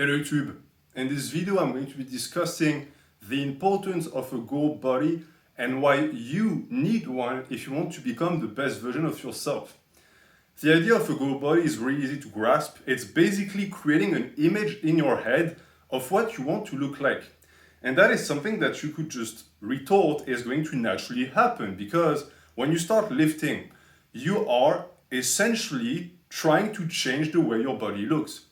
Hello YouTube. In this video I'm going to be discussing the importance of a goal body and why you need one if you want to become the best version of yourself. The idea of a goal body is really easy to grasp. It's basically creating an image in your head of what you want to look like. And that is something that you could just retort is going to naturally happen because when you start lifting, you are essentially trying to change the way your body looks.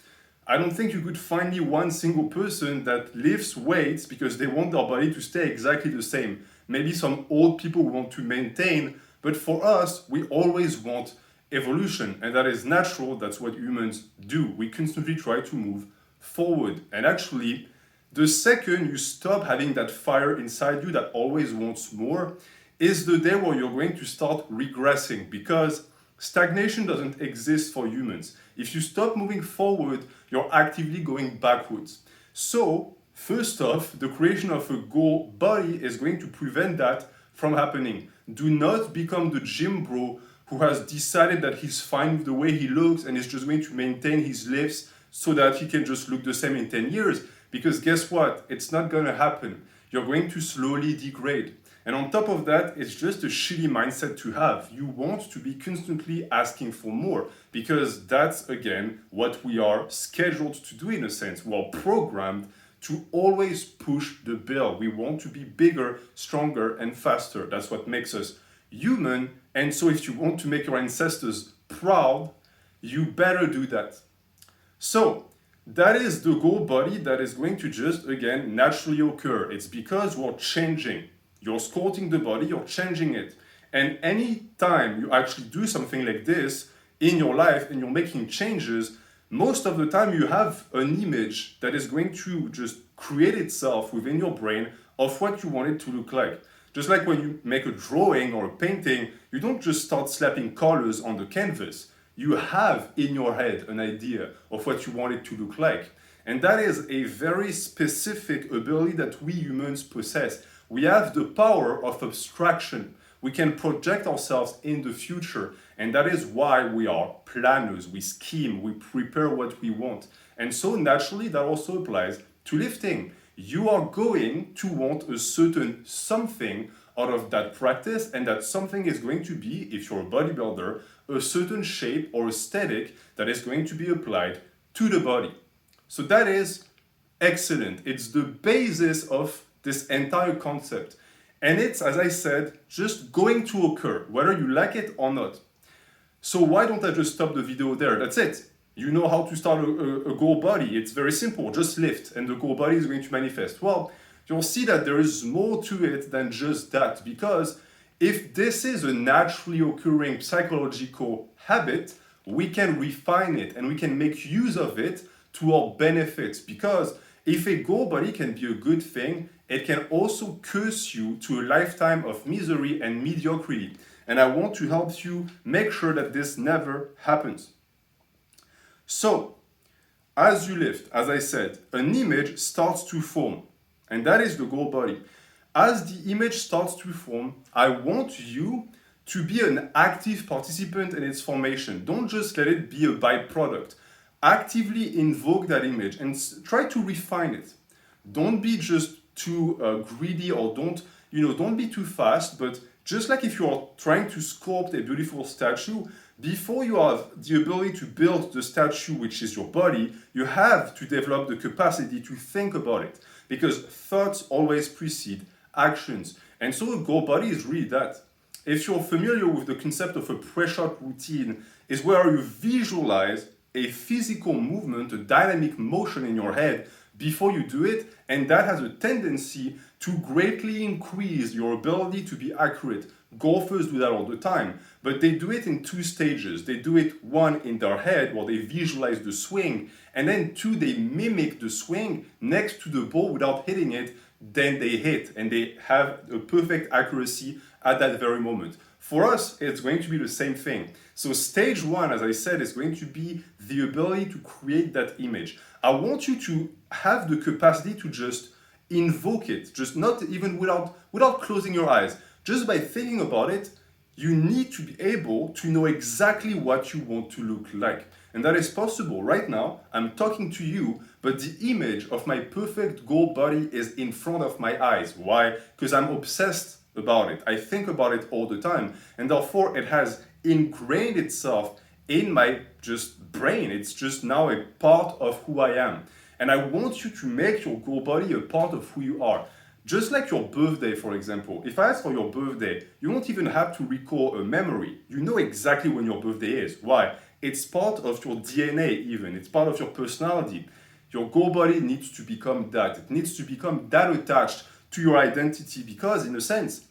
I don't think you could find me one single person that lifts weights because they want their body to stay exactly the same. Maybe some old people want to maintain, but for us, we always want evolution, and that is natural. That's what humans do. We constantly try to move forward. And actually, the second you stop having that fire inside you that always wants more, is the day where you're going to start regressing because stagnation doesn't exist for humans. If you stop moving forward, you're actively going backwards. So, first off, the creation of a goal body is going to prevent that from happening. Do not become the gym bro who has decided that he's fine with the way he looks and is just going to maintain his lifts so that he can just look the same in 10 years. Because guess what? It's not gonna happen. You're going to slowly degrade. And on top of that, it's just a shitty mindset to have. You want to be constantly asking for more because that's, again, what we are scheduled to do in a sense. We are programmed to always push the bill. We want to be bigger, stronger, and faster. That's what makes us human. And so if you want to make your ancestors proud, you better do that. So that is the goal body that is going to just, again, naturally occur. It's because we're changing. You're sculpting the body, you're changing it. And any time you actually do something like this in your life and you're making changes, most of the time you have an image that is going to just create itself within your brain of what you want it to look like. Just like when you make a drawing or a painting, you don't just start slapping colors on the canvas. You have in your head an idea of what you want it to look like. And that is a very specific ability that we humans possess. We have the power of abstraction. We can project ourselves in the future. And that is why we are planners. We scheme, we prepare what we want. And so naturally, that also applies to lifting. You are going to want a certain something out of that practice. And that something is going to be, if you're a bodybuilder, a certain shape or aesthetic that is going to be applied to the body. So that is excellent. It's the basis of this entire concept. And it's, as I said, just going to occur, whether you like it or not. So why don't I just stop the video there? That's it. You know how to start a goal body. It's very simple. Just lift and the goal body is going to manifest. Well, you'll see that there is more to it than just that, because if this is a naturally occurring psychological habit, we can refine it and we can make use of it to our benefits. Because if a goal body can be a good thing, it can also curse you to a lifetime of misery and mediocrity. And I want to help you make sure that this never happens. So, as you lift, as I said, an image starts to form. And that is the goal body. As the image starts to form, I want you to be an active participant in its formation. Don't just let it be a byproduct. Actively invoke that image and try to refine it. Don't be just too greedy or don't be too fast, but just like if you are trying to sculpt a beautiful statue, before you have the ability to build the statue, which is your body, you have to develop the capacity to think about it, because thoughts always precede actions. And so a goal body is really that. If you're familiar with the concept of a pre-shot routine, is where you visualize a physical movement, a dynamic motion in your head before you do it, and that has a tendency to greatly increase your ability to be accurate. Golfers do that all the time, but they do it in two stages. They do it, one, in their head, where they visualize the swing, and then two, they mimic the swing next to the ball without hitting it, then they hit, and they have a perfect accuracy at that very moment. For us, it's going to be the same thing. So stage one, as I said, is going to be the ability to create that image. I want you to have the capacity to just invoke it, just not even without closing your eyes. Just by thinking about it, You need to be able to know exactly what you want to look like. And that is possible. Right now, I'm talking to you, but the image of my perfect goal body is in front of my eyes. Why? Because I'm obsessed about it. I think about it all the time. And therefore, it has ingrained itself in my just brain. It's just now a part of who I am. And I want you to make your goal body a part of who you are. Just like your birthday, for example. If I ask for your birthday, you won't even have to recall a memory. You know exactly when your birthday is. Why? It's part of your DNA even. It's part of your personality. Your goal body needs to become that. It needs to become that attached to your identity because, in a sense,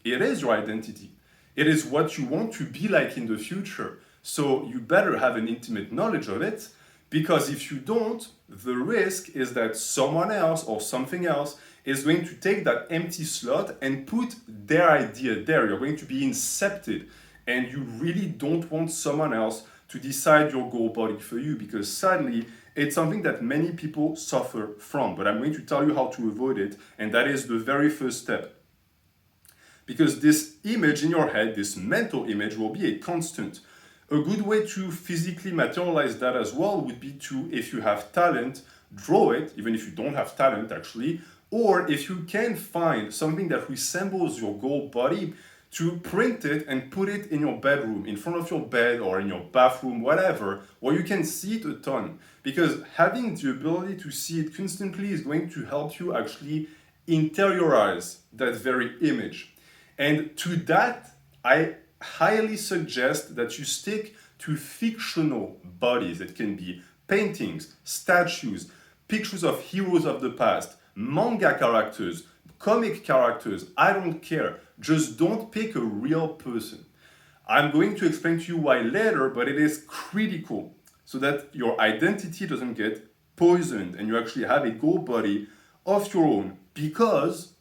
it is your identity. It is what you want to be like in the future. So you better have an intimate knowledge of it, because if you don't, the risk is that someone else or something else is going to take that empty slot and put their idea there. You're going to be incepted, and you really don't want someone else to decide your goal body for you, because sadly, it's something that many people suffer from. But I'm going to tell you how to avoid it, and that is the very first step. Because this image in your head, this mental image, will be a constant. A good way to physically materialize that as well would be to, if you have talent, draw it, even if you don't have talent actually, or if you can find something that resembles your goal body, to print it and put it in your bedroom, in front of your bed or in your bathroom, whatever, where you can see it a ton. Because having the ability to see it constantly is going to help you actually interiorize that very image. And to that, I highly suggest that you stick to fictional bodies. It can be paintings, statues, pictures of heroes of the past, manga characters, comic characters, I don't care. Just don't pick a real person. I'm going to explain to you why later, but it is critical so that your identity doesn't get poisoned and you actually have a goal body of your own, because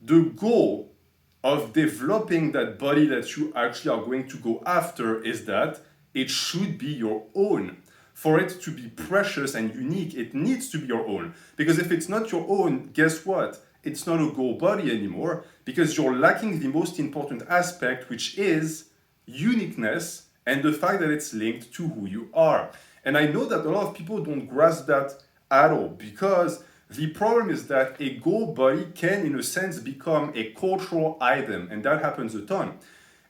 the goal of developing that body that you actually are going to go after is that it should be your own. For it to be precious and unique, it needs to be your own. Because if it's not your own, guess what? It's not a goal body anymore, because you're lacking the most important aspect, which is uniqueness and the fact that it's linked to who you are. And I know that a lot of people don't grasp that at all, because the problem is that a goal body can, in a sense, become a cultural item, and that happens a ton.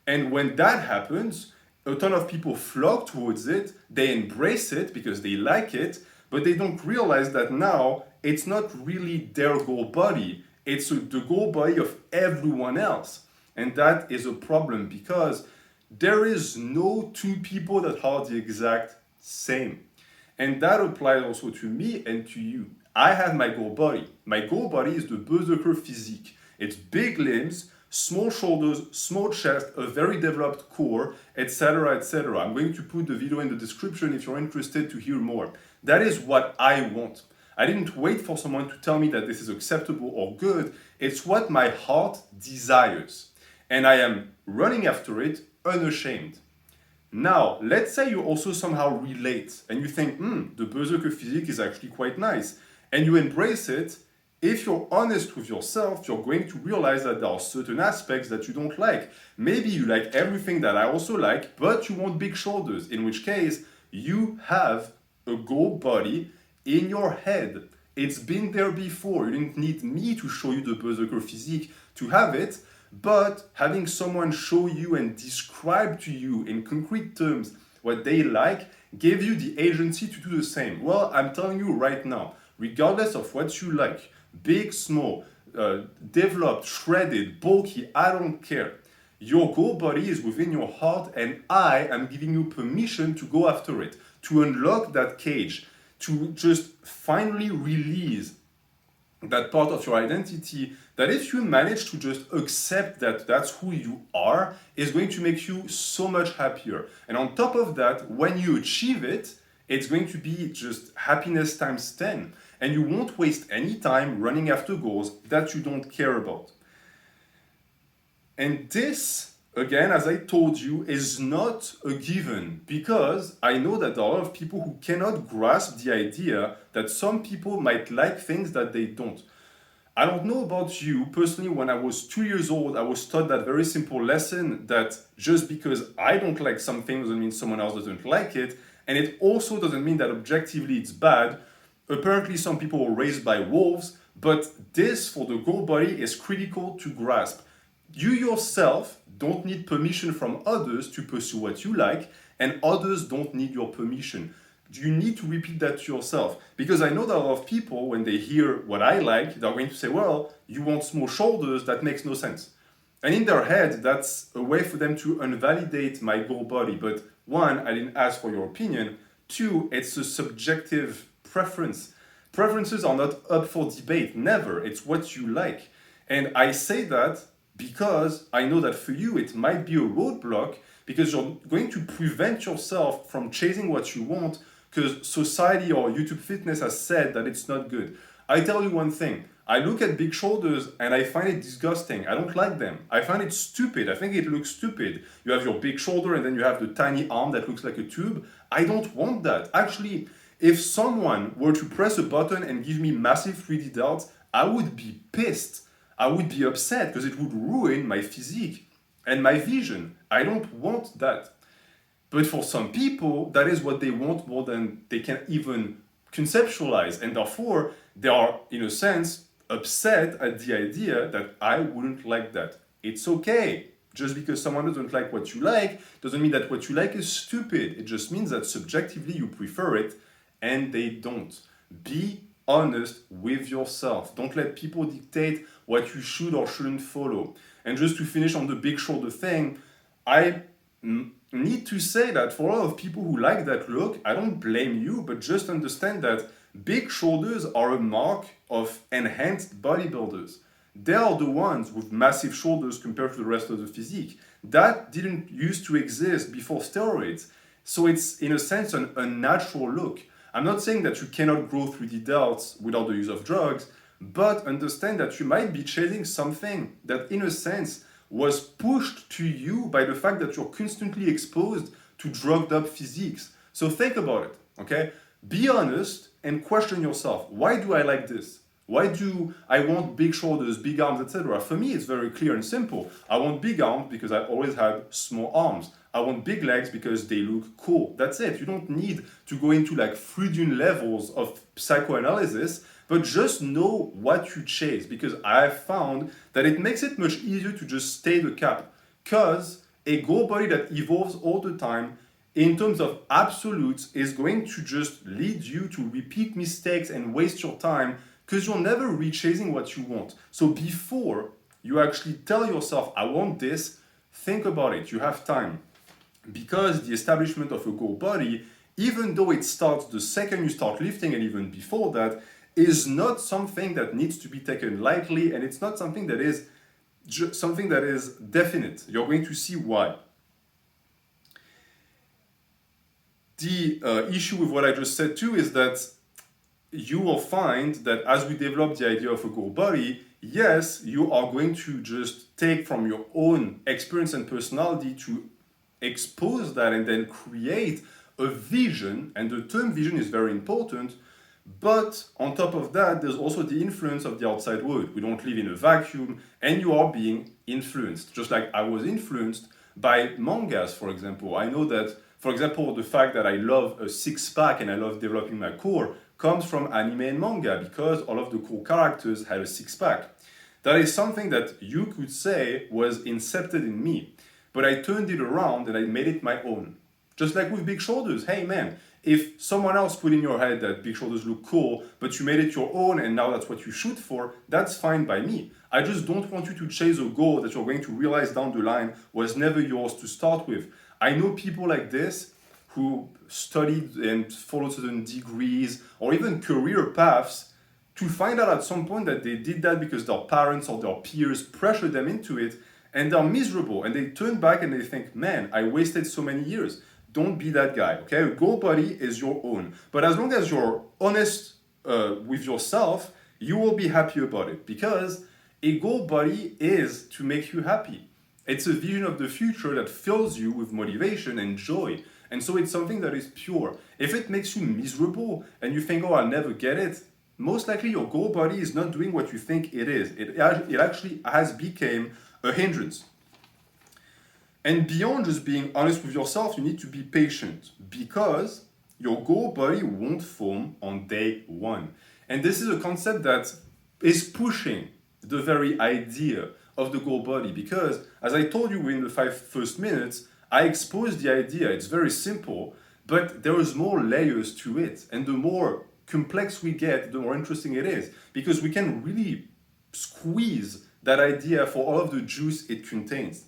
And when that happens, a ton of people flock towards it, they embrace it because they like it, but they don't realize that now it's not really their goal body, it's the goal body of everyone else. And that is a problem, because there is no two people that are the exact same. And that applies also to me and to you. I have my goal body. My goal body is the berserker physique. It's big limbs, small shoulders, small chest, a very developed core, etc., etc. I'm going to put the video in the description if you're interested to hear more. That is what I want. I didn't wait for someone to tell me that this is acceptable or good. It's what my heart desires. And I am running after it unashamed. Now, let's say you also somehow relate and you think, the berserker physique is actually quite nice, and you embrace it. If you're honest with yourself, you're going to realize that there are certain aspects that you don't like. Maybe you like everything that I also like, but you want big shoulders, in which case you have a goal body in your head. It's been there before. You didn't need me to show you the berserker physique to have it, but having someone show you and describe to you in concrete terms what they like gave you the agency to do the same. Well, I'm telling you right now, regardless of what you like, big, small, developed, shredded, bulky, I don't care. Your goal body is within your heart, and I am giving you permission to go after it, to unlock that cage, to just finally release that part of your identity that, if you manage to just accept that that's who you are, is going to make you so much happier. And on top of that, when you achieve it, it's going to be just happiness times 10. And you won't waste any time running after goals that you don't care about. And this, again, as I told you, is not a given, because I know that there are a lot of people who cannot grasp the idea that some people might like things that they don't. I don't know about you. Personally, when I was 2 years old, I was taught that very simple lesson that just because I don't like something doesn't mean someone else doesn't like it. And it also doesn't mean that objectively it's bad. Apparently, some people were raised by wolves, but this for the goal body is critical to grasp. You yourself don't need permission from others to pursue what you like, and others don't need your permission. You need to repeat that to yourself. Because I know that a lot of people, when they hear what I like, they're going to say, well, you want small shoulders, that makes no sense. And in their head, that's a way for them to invalidate my goal body. But one, I didn't ask for your opinion. Two, it's a subjective preference. Preferences are not up for debate, never. It's what you like. And I say that because I know that for you, it might be a roadblock because you're going to prevent yourself from chasing what you want because society or YouTube Fitness has said that it's not good. I tell you one thing. I look at big shoulders and I find it disgusting. I don't like them. I find it stupid. I think it looks stupid. You have your big shoulder and then you have the tiny arm that looks like a tube. I don't want that. Actually, if someone were to press a button and give me massive 3D dots, I would be pissed. I would be upset because it would ruin my physique and my vision. I don't want that. But for some people, that is what they want more than they can even conceptualize. And therefore, they are, in a sense, upset at the idea that I wouldn't like that. It's okay. Just because someone doesn't like what you like doesn't mean that what you like is stupid. It just means that subjectively you prefer it and they don't. Be honest with yourself. Don't let people dictate what you should or shouldn't follow. And just to finish on the big shoulder thing, I need to say that for a lot of people who like that look, I don't blame you, but just understand that big shoulders are a mark of enhanced bodybuilders. They are the ones with massive shoulders compared to the rest of the physique. That didn't used to exist before steroids. So it's, in a sense, an unnatural look. I'm not saying that you cannot grow 3D delts without the use of drugs, but understand that you might be chasing something that, in a sense, was pushed to you by the fact that you're constantly exposed to drugged up physiques. So think about it, okay? Be honest and question yourself. Why do I like this? Why do I want big shoulders, big arms, etc.? For me, it's very clear and simple. I want big arms because I always had small arms. I want big legs because they look cool. That's it. You don't need to go into like Freudian levels of psychoanalysis, but just know what you chase, because I have found that it makes it much easier to just stay the cap. Because a goal body that evolves all the time, in terms of absolutes, is going to just lead you to repeat mistakes and waste your time because you're never re-chasing what you want. So before you actually tell yourself, I want this, think about it. You have time. Because the establishment of a goal body, even though it starts the second you start lifting and even before that, is not something that needs to be taken lightly, and it's not something that is something that is definite. You're going to see why. The issue with what I just said too is that you will find that as we develop the idea of a goal body, yes, you are going to just take from your own experience and personality to expose that and then create a vision, and the term vision is very important. But on top of that, there's also the influence of the outside world. We don't live in a vacuum, and you are being influenced. Just like I was influenced by mangas, for example. I know that, for example, the fact that I love a six-pack and I love developing my core comes from anime and manga, because all of the cool characters had a six-pack. That is something that you could say was incepted in me. But I turned it around and I made it my own. Just like with big shoulders. Hey man, if someone else put in your head that big shoulders look cool, but you made it your own and now that's what you shoot for, that's fine by me. I just don't want you to chase a goal that you're going to realize down the line was never yours to start with. I know people like this who studied and followed certain degrees or even career paths to find out at some point that they did that because their parents or their peers pressured them into it, and they're miserable, and they turn back and they think, man, I wasted so many years. Don't be that guy, okay? A goal body is your own. But as long as you're honest with yourself, you will be happy about it, because a goal body is to make you happy. It's a vision of the future that fills you with motivation and joy. And so it's something that is pure. If it makes you miserable and you think, oh, I'll never get it, most likely your goal body is not doing what you think it is. It actually has become a hindrance. And beyond just being honest with yourself, you need to be patient because your goal body won't form on day one. And this is a concept that is pushing the very idea of the goal body because, as I told you in the first 5 minutes, I exposed the idea. It's very simple, but there is more layers to it. And the more complex we get, the more interesting it is because we can really squeeze that idea for all of the juice it contains.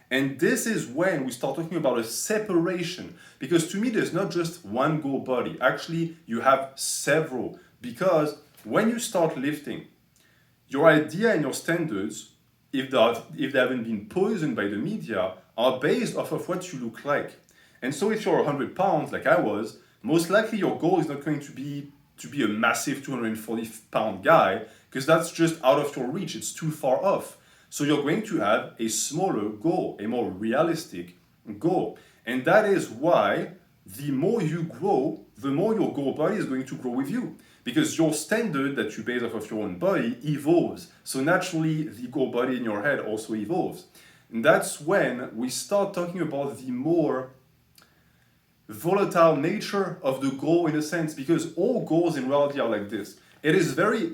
And this is when we start talking about a separation. Because to me, there's not just one goal body. Actually, you have several. Because when you start lifting, your idea and your standards, if they haven't been poisoned by the media, are based off of what you look like. And so if you're 100 pounds, like I was, most likely your goal is not going to be a massive 240-pound guy, because that's just out of your reach. It's too far off. So you're going to have a smaller goal, a more realistic goal. And that is why the more you grow, the more your goal body is going to grow with you. Because your standard that you base off of your own body evolves. So naturally, the goal body in your head also evolves. And that's when we start talking about the more volatile nature of the goal in a sense, because all goals in reality are like this. It is very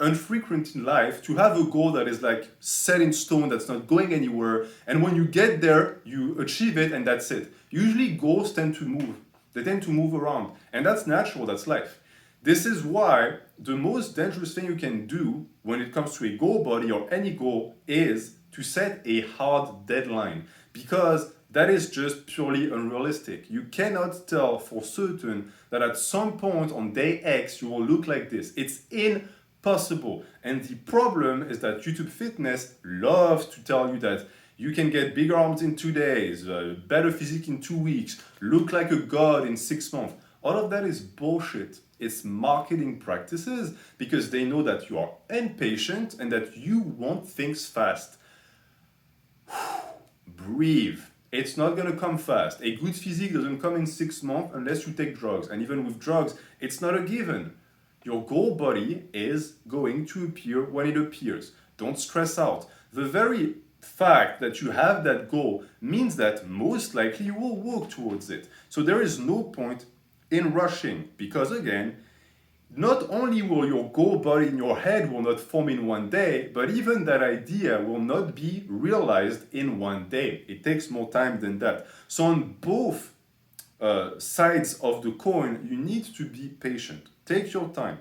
infrequent in life to have a goal that is like set in stone, that's not going anywhere, and when you get there, you achieve it and that's it. Usually goals tend to move. They tend to move around, and that's natural, that's life. This is why the most dangerous thing you can do when it comes to a goal body or any goal is to set a hard deadline, because that is just purely unrealistic. You cannot tell for certain that at some point on day X you will look like this. It's impossible. And the problem is that YouTube Fitness loves to tell you that you can get bigger arms in 2 days, better physique in 2 weeks, look like a god in 6 months. All of that is bullshit. It's marketing practices because they know that you are impatient and that you want things fast. Breathe. It's not going to come fast. A good physique doesn't come in 6 months unless you take drugs. And even with drugs, it's not a given. Your goal body is going to appear when it appears. Don't stress out. The very fact that you have that goal means that most likely you will work towards it. So there is no point in rushing, because again, not only will your goal body in your head will not form in 1 day, but even that idea will not be realized in 1 day. It takes more time than that. So on both sides of the coin, you need to be patient. Take your time.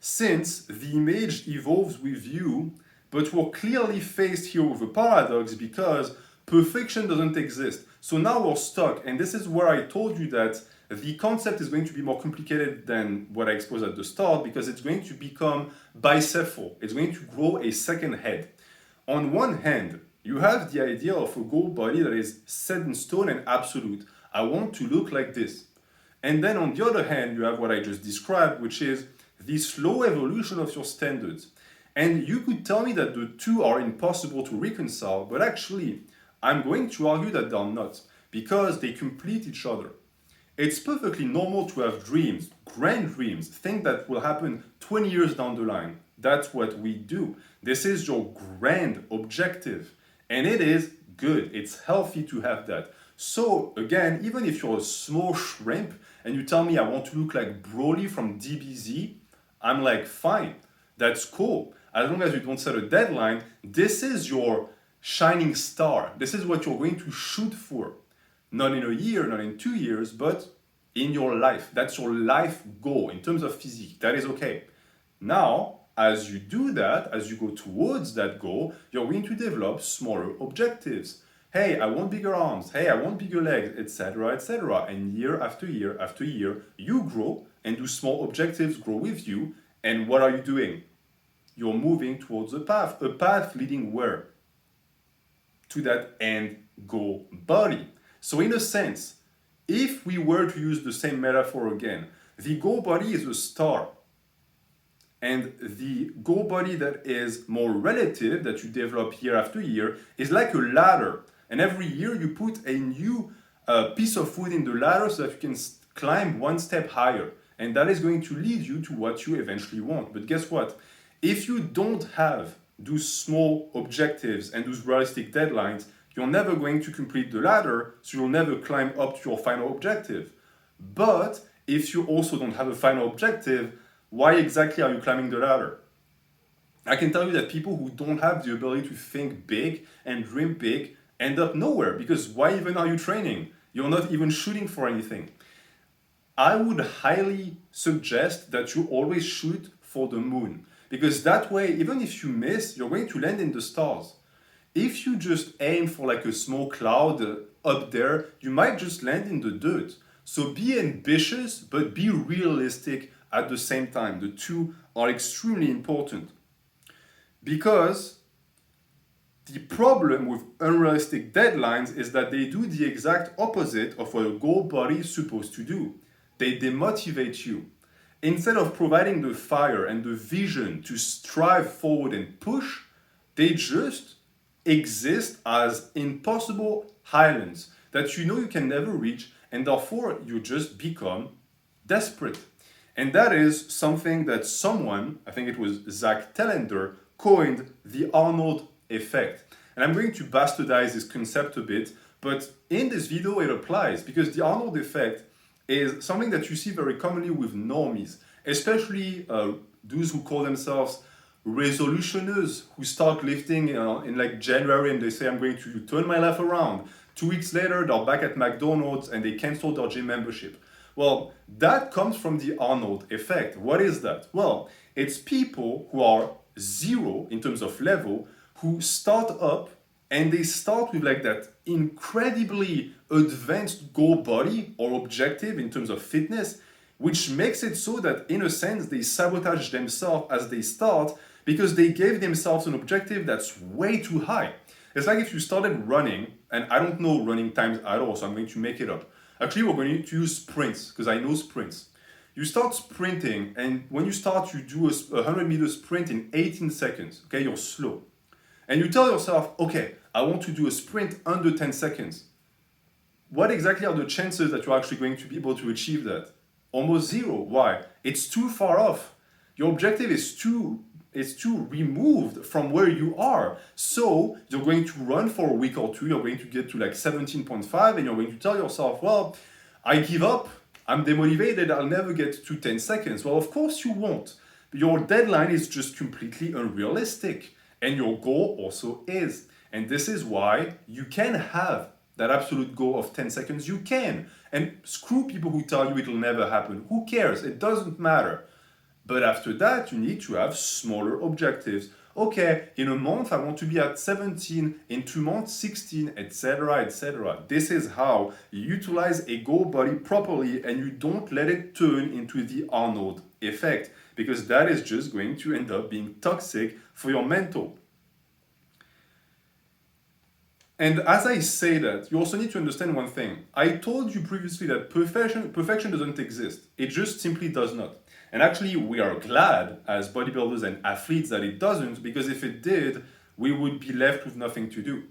Since the image evolves with you, but we're clearly faced here with a paradox because perfection doesn't exist. So now we're stuck, and this is where I told you that the concept is going to be more complicated than what I exposed at the start, because it's going to become bicephal. It's going to grow a second head. On one hand, you have the idea of a goal body that is set in stone and absolute. I want to look like this. And then on the other hand, you have what I just described, which is the slow evolution of your standards. And you could tell me that the two are impossible to reconcile, but actually, I'm going to argue that they're not, because they complete each other. It's perfectly normal to have dreams, grand dreams, things that will happen 20 years down the line. That's what we do. This is your grand objective. And it is good. It's healthy to have that. So again, even if you're a small shrimp and you tell me I want to look like Broly from DBZ, I'm like, fine, that's cool. As long as you don't set a deadline, this is your shining star. This is what you're going to shoot for. Not in a year, not in 2 years, but in your life. That's your life goal in terms of physique. That is okay. Now, as you do that, as you go towards that goal, you're going to develop smaller objectives. Hey, I want bigger arms. Hey, I want bigger legs, etc., etc. And year after year after year, you grow, and those small objectives grow with you. And what are you doing? You're moving towards a path leading where? To that end goal body. So in a sense, if we were to use the same metaphor again, the goal body is a star. And the goal body that is more relative, that you develop year after year, is like a ladder. And every year you put a new piece of wood in the ladder so that you can climb one step higher. And that is going to lead you to what you eventually want. But guess what? If you don't have those small objectives and those realistic deadlines, you're never going to complete the ladder, so you'll never climb up to your final objective. But if you also don't have a final objective, why exactly are you climbing the ladder? I can tell you that people who don't have the ability to think big and dream big end up nowhere, because why even are you training? You're not even shooting for anything. I would highly suggest that you always shoot for the moon, because that way, even if you miss, you're going to land in the stars. If you just aim for like a small cloud up there, you might just land in the dirt. So be ambitious, but be realistic at the same time. The two are extremely important. Because the problem with unrealistic deadlines is that they do the exact opposite of what a goal body is supposed to do. They demotivate you. Instead of providing the fire and the vision to strive forward and push, they just exist as impossible highlands that you know you can never reach, and therefore you just become desperate. And that is something that someone, I think it was Zach Telander, coined the Arnold Effect. And I'm going to bastardize this concept a bit, but in this video it applies, because the Arnold Effect is something that you see very commonly with normies, especially those who call themselves resolutioners, who start lifting in like January and they say, I'm going to turn my life around. 2 weeks later, they're back at McDonald's and they cancel their gym membership. Well, that comes from the Arnold Effect. What is that? Well, it's people who are zero in terms of level, who start up and they start with like that incredibly advanced goal body or objective in terms of fitness, which makes it so that in a sense they sabotage themselves as they start, because they gave themselves an objective that's way too high. It's like if you started running, and I don't know running times at all, so I'm going to make it up. Actually, we're going to use sprints, because I know sprints. You start sprinting, and when you start, you do a 100-meter sprint in 18 seconds. Okay, you're slow. And you tell yourself, okay, I want to do a sprint under 10 seconds. What exactly are the chances that you're actually going to be able to achieve that? Almost zero. Why? It's too far off. Your objective is too removed from where you are. So you're going to run for a week or two, you're going to get to like 17.5, and you're going to tell yourself, well, I give up, I'm demotivated, I'll never get to 10 seconds. Well, of course you won't. Your deadline is just completely unrealistic, and your goal also is. And this is why you can have that absolute goal of 10 seconds. You can. And screw people who tell you it'll never happen. Who cares? It doesn't matter. But after that, you need to have smaller objectives. Okay, in a month, I want to be at 17, in 2 months, 16, etc., etc. This is how you utilize a goal body properly, and you don't let it turn into the Arnold Effect, because that is just going to end up being toxic for your mental. And as I say that, you also need to understand one thing. I told you previously that perfection doesn't exist. It just simply does not. And actually, we are glad as bodybuilders and athletes that it doesn't, because if it did, we would be left with nothing to do.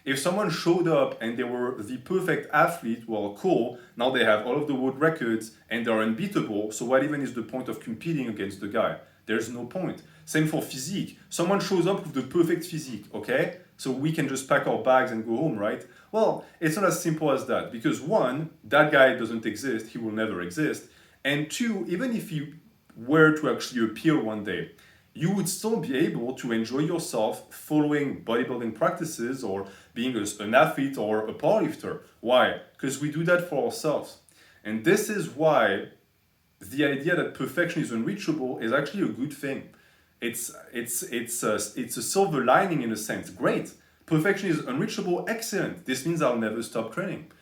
If someone showed up and they were the perfect athlete, well, cool, now they have all of the world records and they're unbeatable, so what even is the point of competing against the guy? There's no point. Same for physique. Someone shows up with the perfect physique, okay? So we can just pack our bags and go home, right? Well, it's not as simple as that, because one, that guy doesn't exist, he will never exist. And two, even if you were to actually appear one day, you would still be able to enjoy yourself following bodybuilding practices or being an athlete or a powerlifter. Why? Because we do that for ourselves. And this is why the idea that perfection is unreachable is actually a good thing. It's a silver lining in a sense. Great. Perfection is unreachable. Excellent. This means I'll never stop training.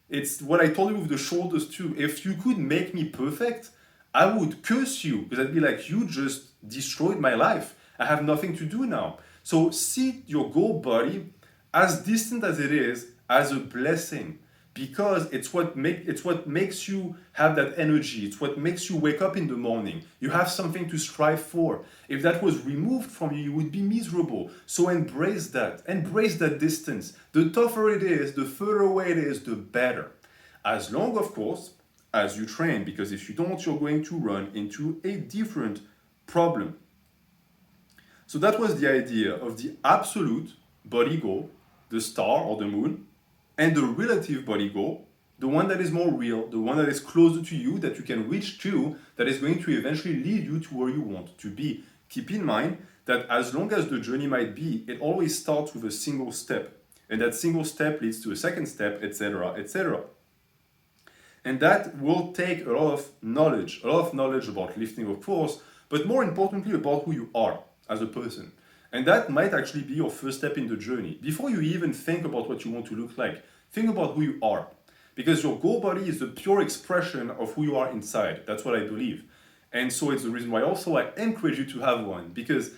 It's what I told you with the shoulders too. If you could make me perfect, I would curse you, because I'd be like, you just destroyed my life. I have nothing to do now. So see your goal body, as distant as it is, as a blessing, because it's what makes you have that energy. It's what makes you wake up in the morning. You have something to strive for. If that was removed from you, you would be miserable. So embrace that. Embrace that distance. The tougher it is, the further away it is, the better. As long, of course, as you train, because if you don't, you're going to run into a different problem. So that was the idea of the absolute body goal, the star or the moon, and the relative body goal, the one that is more real, the one that is closer to you, that you can reach to, that is going to eventually lead you to where you want to be. Keep in mind that as long as the journey might be, it always starts with a single step. And that single step leads to a second step, etc., etc. And that will take a lot of knowledge about lifting, of course, but more importantly about who you are as a person. And that might actually be your first step in the journey. Before you even think about what you want to look like, think about who you are. Because your goal body is the pure expression of who you are inside. That's what I believe. And so it's the reason why also I encourage you to have one, because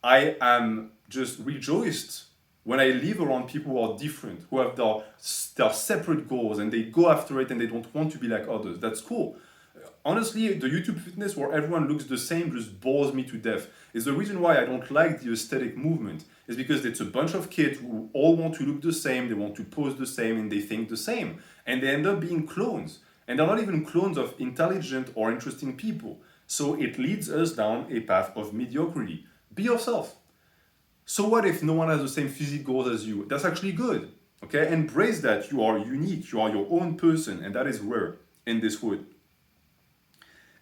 I am just rejoiced when I live around people who are different, who have their separate goals and they go after it and they don't want to be like others. That's cool. Honestly, the YouTube fitness where everyone looks the same just bores me to death. It's the reason why I don't like the aesthetic movement. It's because it's a bunch of kids who all want to look the same, they want to pose the same, and they think the same. And they end up being clones. And they're not even clones of intelligent or interesting people. So it leads us down a path of mediocrity. Be yourself. So what if no one has the same physique goals as you? That's actually good. Okay? Embrace that. You are unique. You are your own person. And that is rare in this world.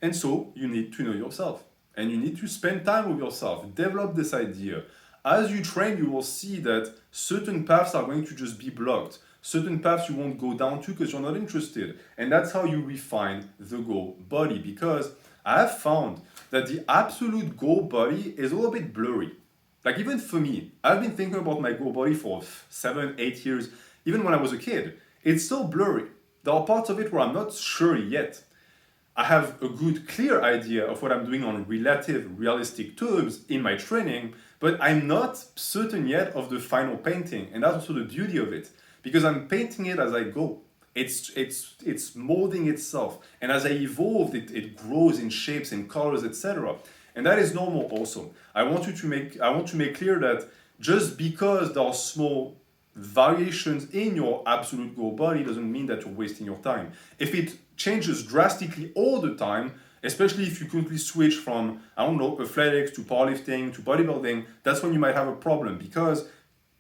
And so you need to know yourself. And you need to spend time with yourself. Develop this idea. As you train, you will see that certain paths are going to just be blocked. Certain paths you won't go down to because you're not interested. And that's how you refine the goal body. Because I have found that the absolute goal body is a little bit blurry. Like even for me, I've been thinking about my goal body for 7, 8 years. Even when I was a kid, it's still blurry. There are parts of it where I'm not sure yet. I have a good, clear idea of what I'm doing on realistic terms in my training, but I'm not certain yet of the final painting. And that's also the beauty of it, because I'm painting it as I go. It's molding itself. And as I evolve, it grows in shapes and colors, etc. And that is normal also. I want to make clear that just because there are small variations in your absolute goal body doesn't mean that you're wasting your time. If it changes drastically all the time, especially if you quickly switch from, athletics to powerlifting to bodybuilding, that's when you might have a problem, because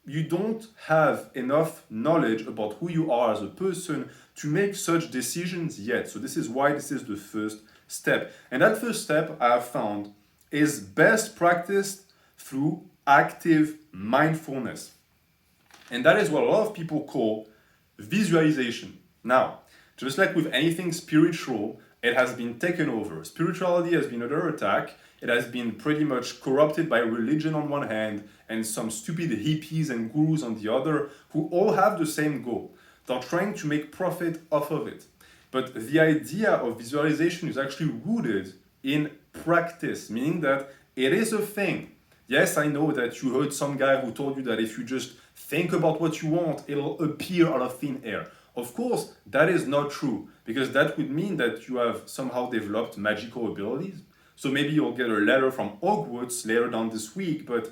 you don't have enough knowledge about who you are as a person to make such decisions yet. So this is why this is the first step. And that first step I have found is best practiced through active mindfulness. And that is what a lot of people call visualization. Now, just like with anything spiritual, it has been taken over. Spirituality has been under attack. It has been pretty much corrupted by religion on one hand and some stupid hippies and gurus on the other, who all have the same goal. They're trying to make profit off of it. But the idea of visualization is actually rooted in practice, meaning that it is a thing. Yes, I know that you heard some guy who told you that if you just think about what you want, it'll appear out of thin air. Of course, that is not true, because that would mean that you have somehow developed magical abilities. So maybe you'll get a letter from Hogwarts later down this week, but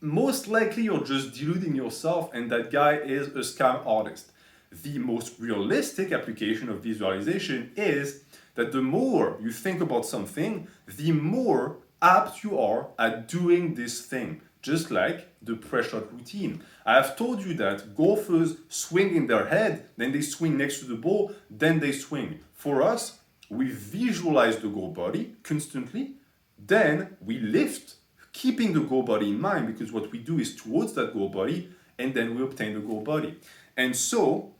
most likely you're just deluding yourself and that guy is a scam artist. The most realistic application of visualization is that the more you think about something, the more apt you are at doing this thing. Just like the press-shot routine. I have told you that golfers swing in their head, then they swing next to the ball, then they swing. For us, we visualize the goal body constantly, then we lift, keeping the goal body in mind, because what we do is towards that goal body, and then we obtain the goal body. And so,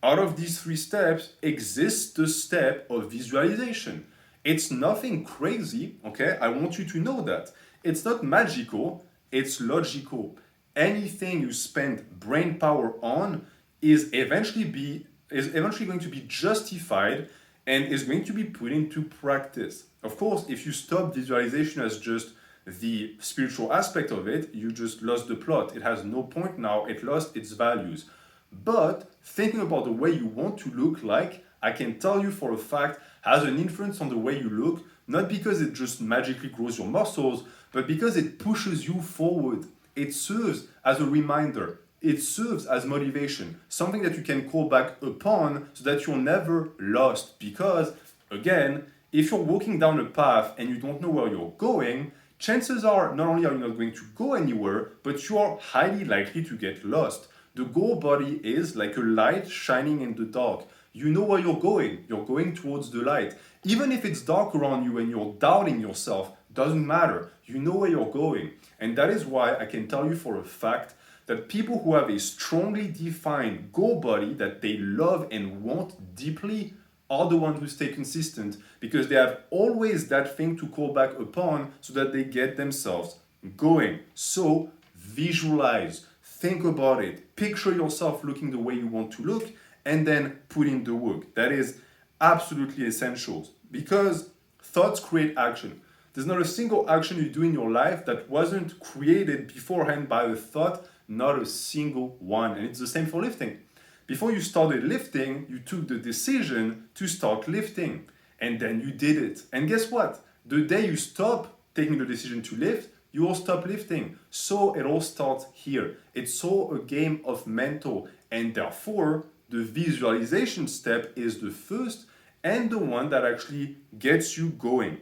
out of these 3 steps exists the step of visualization. It's nothing crazy, okay? I want you to know that. It's not magical. It's logical. Anything you spend brain power on is eventually going to be justified and is going to be put into practice. Of course, if you stop visualization as just the spiritual aspect of it, you just lost the plot. It has no point now. It lost its values. But thinking about the way you want to look like, I can tell you for a fact, has an influence on the way you look, not because it just magically grows your muscles, but because it pushes you forward. It serves as a reminder. It serves as motivation, something that you can call back upon so that you're never lost, because Again, if you're walking down a path and you don't know where you're going, chances are not only are you not going to go anywhere, but you are highly likely to get lost. The goal body is like a light shining in the dark. You know where you're going. You're going towards the light. Even if it's dark around you and you're doubting yourself, doesn't matter. You know where you're going. And that is why I can tell you for a fact that people who have a strongly defined goal body that they love and want deeply are the ones who stay consistent, because they have always that thing to call back upon so that they get themselves going. So visualize, think about it, picture yourself looking the way you want to look, and then put in the work. That is absolutely essential, because thoughts create action. There's not a single action you do in your life that wasn't created beforehand by a thought, not a single one. And it's the same for lifting. Before you started lifting, you took the decision to start lifting, and then you did it. And guess what? The day you stop taking the decision to lift, you will stop lifting. So it all starts here. It's all a game of mental, and therefore the visualization step is the first and the one that actually gets you going.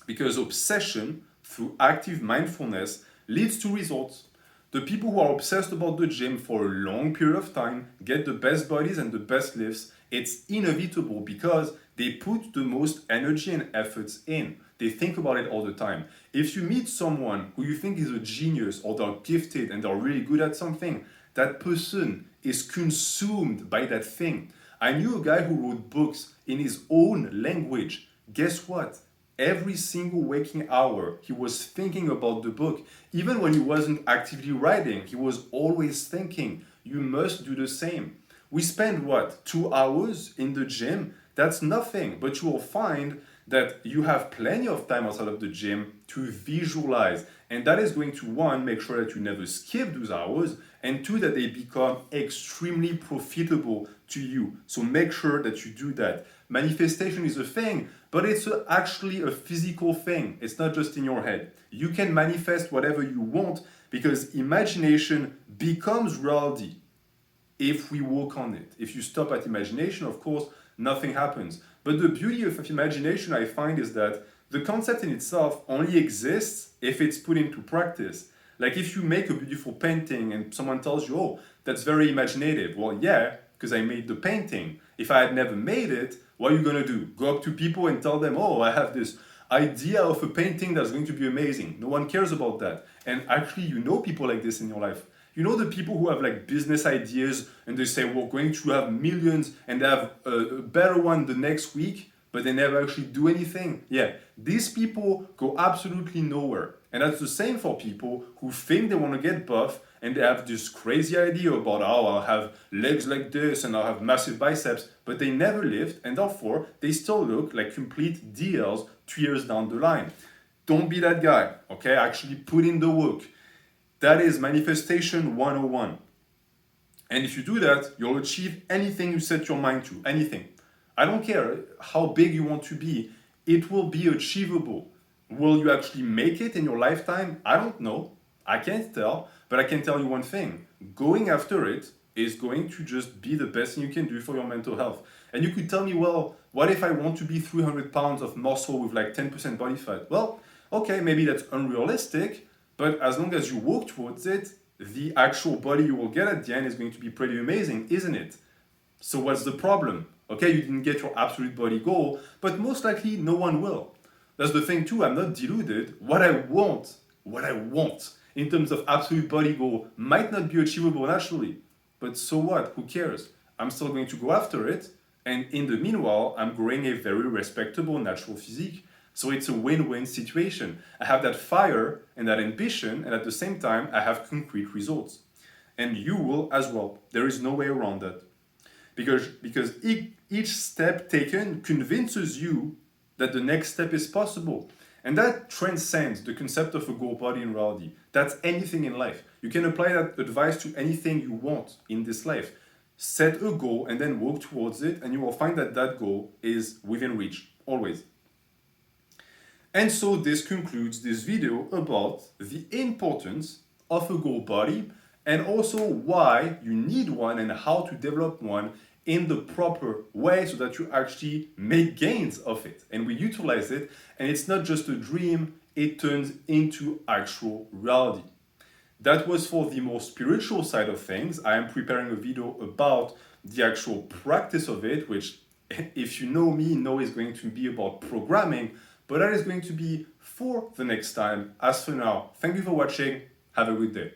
Because obsession through active mindfulness leads to results. The people who are obsessed about the gym for a long period of time get the best bodies and the best lifts. It's inevitable because they put the most energy and efforts in. They think about it all the time. If you meet someone who you think is a genius or they're gifted and they're really good at something, that person is consumed by that thing. I knew a guy who wrote books in his own language. Guess what? Every single waking hour, he was thinking about the book. Even when he wasn't actively writing, he was always thinking. You must do the same. We spend what, 2 hours in the gym? That's nothing, but you will find that you have plenty of time outside of the gym to visualize. And that is going to, one, make sure that you never skip those hours, and two, that they become extremely profitable to you. So make sure that you do that. Manifestation is a thing, but it's actually a physical thing. It's not just in your head. You can manifest whatever you want because imagination becomes reality if we work on it. If you stop at imagination, of course, nothing happens. But the beauty of imagination, I find, is that the concept in itself only exists if it's put into practice. Like if you make a beautiful painting and someone tells you, oh, that's very imaginative. Well, yeah, because I made the painting. If I had never made it, what are you gonna do? Go up to people and tell them, oh, I have this idea of a painting that's going to be amazing. No one cares about that. And actually, you know people like this in your life. You know the people who have like business ideas and they say, we're going to have millions and they have a better one the next week, but they never actually do anything. Yeah, these people go absolutely nowhere. And that's the same for people who think they want to get buff and they have this crazy idea about, oh, I'll have legs like this and I'll have massive biceps, but they never lift and therefore they still look like complete DLs 2 years down the line. Don't be that guy, okay? Actually put in the work. That is manifestation 101. And if you do that, you'll achieve anything you set your mind to, anything. I don't care how big you want to be, it will be achievable. Will you actually make it in your lifetime? I don't know. I can't tell, but I can tell you one thing. Going after it is going to just be the best thing you can do for your mental health. And you could tell me, well, what if I want to be 300 pounds of muscle with like 10% body fat? Well, okay, maybe that's unrealistic, but as long as you work towards it, the actual body you will get at the end is going to be pretty amazing, isn't it? So what's the problem? Okay, you didn't get your absolute body goal, but most likely no one will. That's the thing too, I'm not deluded. What I want in terms of absolute body goal might not be achievable naturally. But so what? Who cares? I'm still going to go after it. And in the meanwhile, I'm growing a very respectable natural physique. So it's a win-win situation. I have that fire and that ambition, and at the same time, I have concrete results. And you will as well. There is no way around that. Because each step taken convinces you that the next step is possible. And that transcends the concept of a goal body in reality. That's anything in life. You can apply that advice to anything you want in this life. Set a goal and then work towards it, and you will find that that goal is within reach, always. And so this concludes this video about the importance of a goal body and also why you need one and how to develop one in the proper way so that you actually make gains of it. And we utilize it, and it's not just a dream, it turns into actual reality. That was for the more spiritual side of things. I am preparing a video about the actual practice of it, which, if you know me, know is going to be about programming, but that is going to be for the next time. As for now, thank you for watching. Have a good day.